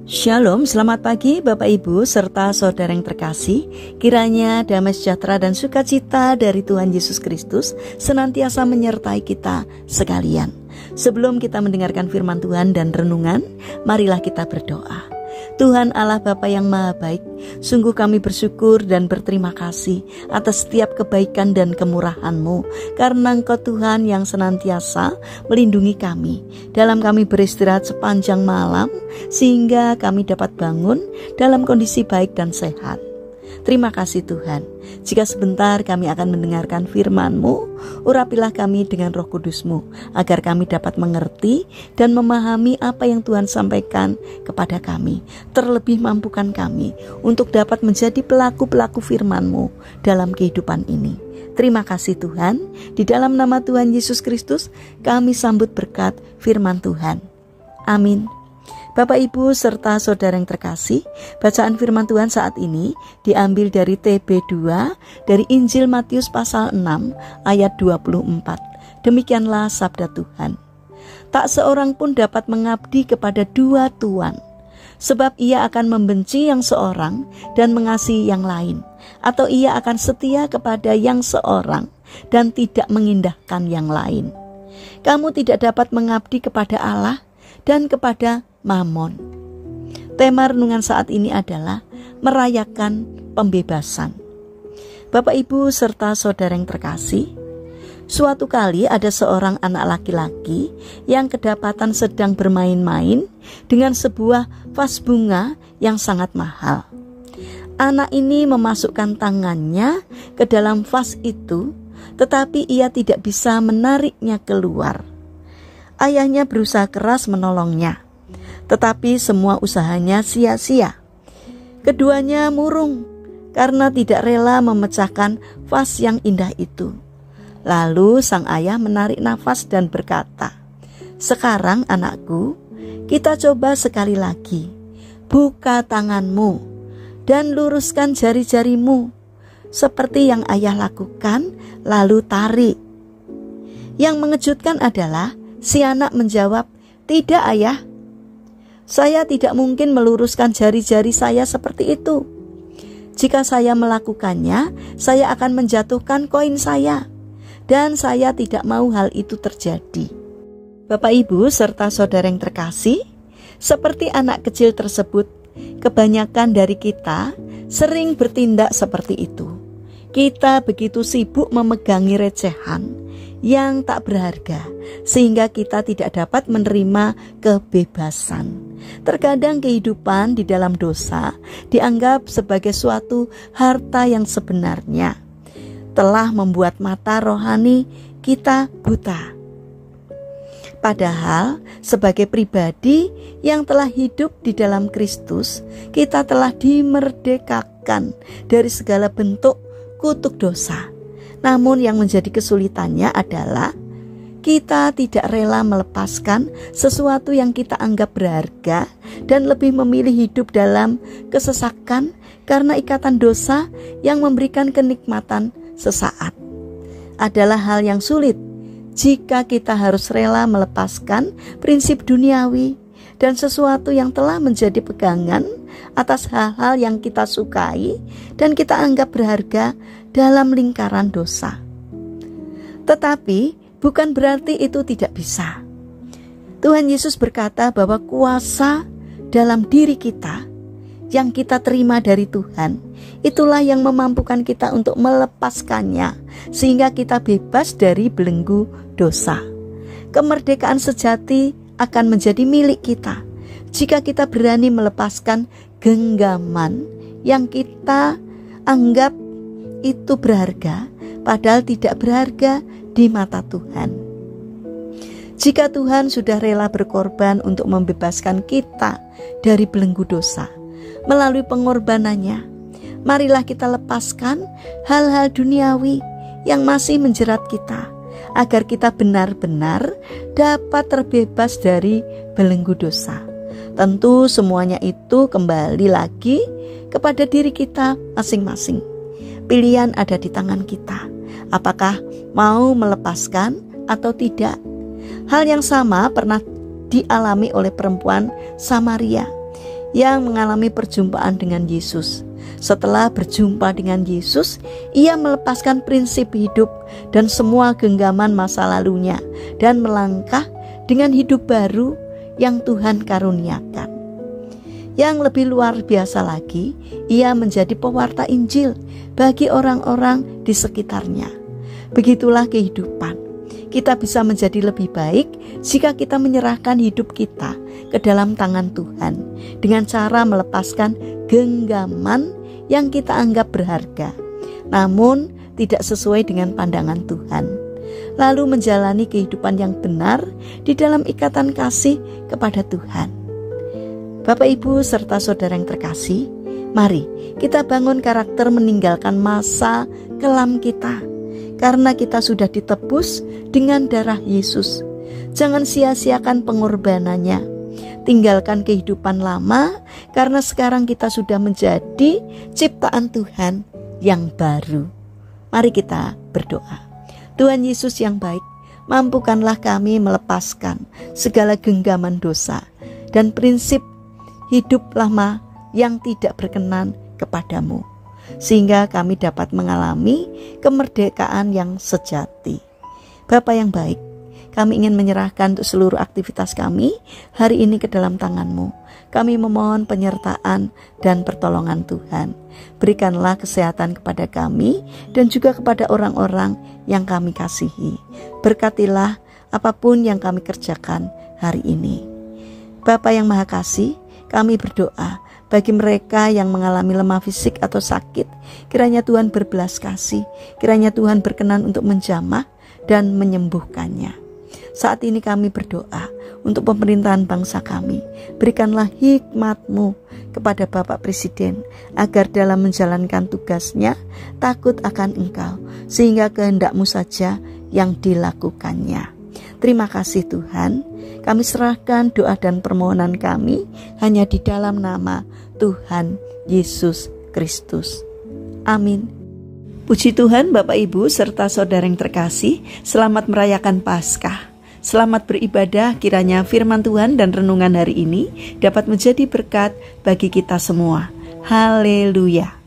Shalom, selamat pagi Bapak Ibu serta saudara yang terkasih. Kiranya damai sejahtera dan sukacita dari Tuhan Yesus Kristus senantiasa menyertai kita sekalian. Sebelum kita mendengarkan firman Tuhan dan renungan, marilah kita berdoa. Tuhan Allah Bapa yang Maha Baik, sungguh kami bersyukur dan berterima kasih atas setiap kebaikan dan kemurahan-Mu, karena Engkau Tuhan yang senantiasa melindungi kami dalam kami beristirahat sepanjang malam, sehingga kami dapat bangun dalam kondisi baik dan sehat. Terima kasih Tuhan. Jika sebentar kami akan mendengarkan firman-Mu, urapilah kami dengan Roh Kudus-Mu, agar kami dapat mengerti dan memahami apa yang Tuhan sampaikan kepada kami. Terlebih mampukan kami untuk dapat menjadi pelaku-pelaku firman-Mu dalam kehidupan ini. Terima kasih Tuhan. Di dalam nama Tuhan Yesus Kristus, kami sambut berkat firman Tuhan. Amin. Bapak Ibu serta saudara yang terkasih, bacaan firman Tuhan saat ini diambil dari TB2 dari Injil Matius pasal 6 ayat 24. Demikianlah sabda Tuhan. Tak seorang pun dapat mengabdi kepada dua tuan, sebab ia akan membenci yang seorang dan mengasihi yang lain, atau ia akan setia kepada yang seorang dan tidak mengindahkan yang lain. Kamu tidak dapat mengabdi kepada Allah dan kepada Mamon. Tema renungan saat ini adalah merayakan pembebasan. Bapak Ibu serta saudara yang terkasih, suatu kali ada seorang anak laki-laki yang kedapatan sedang bermain-main dengan sebuah vas bunga yang sangat mahal. Anak ini memasukkan tangannya ke dalam vas itu, tetapi ia tidak bisa menariknya keluar. Ayahnya berusaha keras menolongnya, tetapi semua usahanya sia-sia. Keduanya murung karena tidak rela memecahkan vas yang indah itu. Lalu sang ayah menarik nafas dan berkata, "Sekarang anakku, kita coba sekali lagi. Buka tanganmu dan luruskan jari-jarimu seperti yang ayah lakukan, lalu tarik." Yang mengejutkan adalah si anak menjawab, "Tidak ayah, saya tidak mungkin meluruskan jari-jari saya seperti itu. Jika saya melakukannya, saya akan menjatuhkan koin saya, dan saya tidak mau hal itu terjadi." Bapak Ibu serta saudara yang terkasih, seperti anak kecil tersebut, kebanyakan dari kita sering bertindak seperti itu. Kita begitu sibuk memegangi recehan yang tak berharga, sehingga kita tidak dapat menerima kebebasan. Terkadang kehidupan di dalam dosa dianggap sebagai suatu harta yang sebenarnya telah membuat mata rohani kita buta. Padahal sebagai pribadi yang telah hidup di dalam Kristus, kita telah dimerdekakan dari segala bentuk kutuk dosa. Namun yang menjadi kesulitannya adalah kita tidak rela melepaskan sesuatu yang kita anggap berharga dan lebih memilih hidup dalam kesesakan karena ikatan dosa yang memberikan kenikmatan sesaat. Adalah hal yang sulit jika kita harus rela melepaskan prinsip duniawi dan sesuatu yang telah menjadi pegangan atas hal-hal yang kita sukai dan kita anggap berharga dalam lingkaran dosa. Tetapi bukan berarti itu tidak bisa. Tuhan Yesus berkata bahwa kuasa dalam diri kita yang kita terima dari Tuhan, itulah yang memampukan kita untuk melepaskannya, sehingga kita bebas dari belenggu dosa. Kemerdekaan sejati akan menjadi milik kita jika kita berani melepaskan genggaman yang kita anggap itu berharga, padahal tidak berharga di mata Tuhan. Jika Tuhan sudah rela berkorban untuk membebaskan kita dari belenggu dosa melalui pengorbanannya, marilah kita lepaskan hal-hal duniawi yang masih menjerat kita, agar kita benar-benar dapat terbebas dari belenggu dosa. Tentu semuanya itu kembali lagi kepada diri kita masing-masing. Pilihan ada di tangan kita. Apakah mau melepaskan atau tidak? Hal yang sama pernah dialami oleh perempuan Samaria yang mengalami perjumpaan dengan Yesus. Setelah berjumpa dengan Yesus, ia melepaskan prinsip hidup dan semua genggaman masa lalunya dan melangkah dengan hidup baru yang Tuhan karuniakan. Yang lebih luar biasa lagi, ia menjadi pewarta Injil bagi orang-orang di sekitarnya. Begitulah kehidupan. Kita bisa menjadi lebih baik jika kita menyerahkan hidup kita ke dalam tangan Tuhan dengan cara melepaskan genggaman yang kita anggap berharga, namun tidak sesuai dengan pandangan Tuhan. Lalu menjalani kehidupan yang benar di dalam ikatan kasih kepada Tuhan. Bapak, Ibu, serta saudara yang terkasih, mari kita bangun karakter meninggalkan masa kelam kita. Karena kita sudah ditebus dengan darah Yesus. Jangan sia-siakan pengorbanannya. Tinggalkan kehidupan lama, karena sekarang kita sudah menjadi ciptaan Tuhan yang baru. Mari kita berdoa. Tuhan Yesus yang baik, mampukanlah kami melepaskan segala genggaman dosa dan prinsip hidup lama yang tidak berkenan kepadamu, sehingga kami dapat mengalami kemerdekaan yang sejati. Bapa yang baik, kami ingin menyerahkan untuk seluruh aktivitas kami hari ini ke dalam tangan-Mu. Kami memohon penyertaan dan pertolongan Tuhan. Berikanlah kesehatan kepada kami dan juga kepada orang-orang yang kami kasihi. Berkatilah apapun yang kami kerjakan hari ini. Bapa yang Maha Kasih, kami berdoa bagi mereka yang mengalami lemah fisik atau sakit, kiranya Tuhan berbelas kasih, kiranya Tuhan berkenan untuk menjamah dan menyembuhkannya. Saat ini kami berdoa untuk pemerintahan bangsa kami. Berikanlah hikmat-Mu kepada Bapak Presiden, agar dalam menjalankan tugasnya takut akan Engkau, sehingga kehendak-Mu saja yang dilakukannya. Terima kasih Tuhan. Kami serahkan doa dan permohonan kami hanya di dalam nama Tuhan Yesus Kristus. Amin. Puji Tuhan, Bapak, Ibu, serta saudara yang terkasih, selamat merayakan Paskah. Selamat beribadah, kiranya firman Tuhan dan renungan hari ini dapat menjadi berkat bagi kita semua. Haleluya.